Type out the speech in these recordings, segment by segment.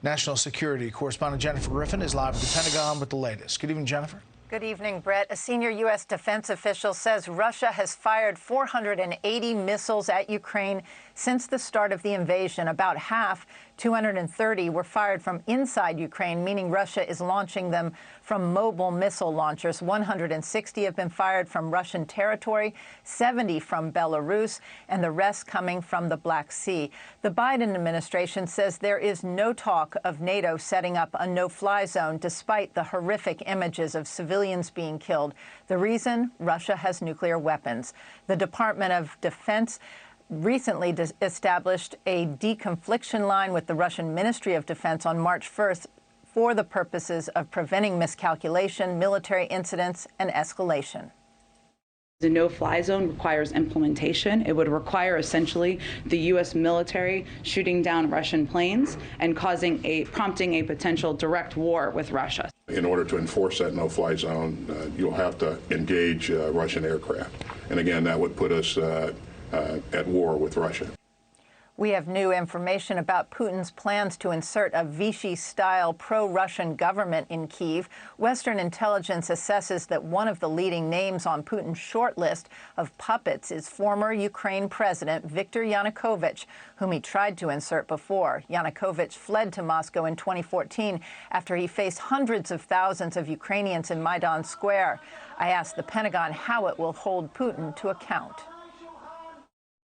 national security. Correspondent Jennifer Griffin is live at the Pentagon with the latest. Good evening, Jennifer. Good evening, Brett. A senior U.S. defense official says Russia has fired 480 missiles at Ukraine since the start of the invasion. About half, 230, were fired from inside Ukraine, meaning Russia is launching them from mobile missile launchers. 160 have been fired from Russian territory, 70 from Belarus, and the rest coming from the Black Sea. The Biden administration says there is no talk of NATO setting up a no-fly zone, despite the horrific images of civilians being killed. The reason? Russia has nuclear weapons. The Department of Defense recently established a deconfliction line with the Russian Ministry of Defense on March 1st for the purposes of preventing miscalculation, military incidents, and escalation. The no-fly zone requires implementation. It would require essentially the U.S. military shooting down Russian planes and prompting a potential direct war with Russia. In order to enforce that no-fly zone, you'll have to engage Russian aircraft. And again, that would put us at war with Russia. We have new information about Putin's plans to insert a Vichy-style pro-Russian government in Kyiv. Western intelligence assesses that one of the leading names on Putin's short list of puppets is former Ukraine President Viktor Yanukovych, whom he tried to insert before. Yanukovych fled to Moscow in 2014 after he faced hundreds of thousands of Ukrainians in Maidan Square. I asked the Pentagon how it will hold Putin to account.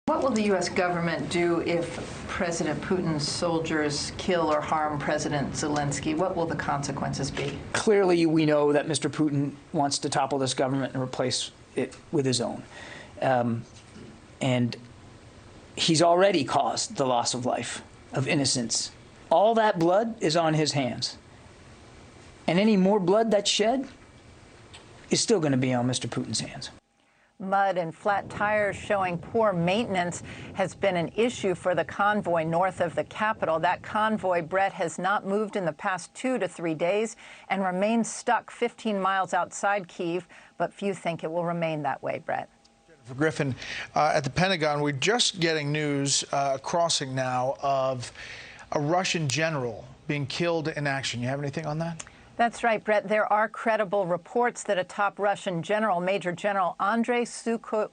What will the U.S. government do if President Putin's soldiers kill or harm President Zelensky? What will the consequences be? Clearly, we know that Mr. Putin wants to topple this government and replace it with his own. And he's already caused the loss of life, of innocence. All that blood is on his hands. And any more blood that's shed is still going to be on Mr. Putin's hands. Mud and flat tires showing poor maintenance has been an issue for the convoy north of the capital. That convoy, Brett, has not moved in the past 2 to 3 days and remains stuck 15 miles outside Kyiv, but few think it will remain that way, Brett. Jennifer Griffin, at the Pentagon, we're just getting news crossing now of a Russian general being killed in action. You have anything on that? That's right, Brett. There are credible reports that a top Russian general, Major General Andrei Sukhovetsky,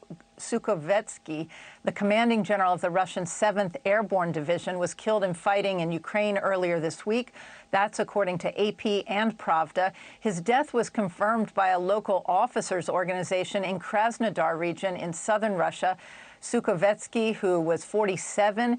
the commanding general of the Russian 7th Airborne Division, was killed in fighting in Ukraine earlier this week. That's according to AP and Pravda. His death was confirmed by a local officers' organization in Krasnodar region in southern Russia. Sukhovetsky, who was 47,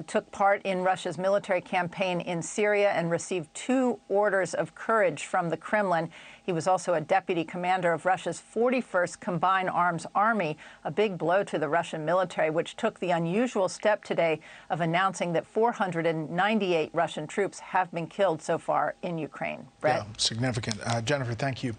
took part in Russia's military campaign in Syria and received 2 orders of courage from the Kremlin. He was also a deputy commander of Russia's 41st Combined Arms Army, a big blow to the Russian military, which took the unusual step today of announcing that 498 Russian troops have been killed so far in Ukraine. Brett? Yeah, significant. Jennifer, thank you.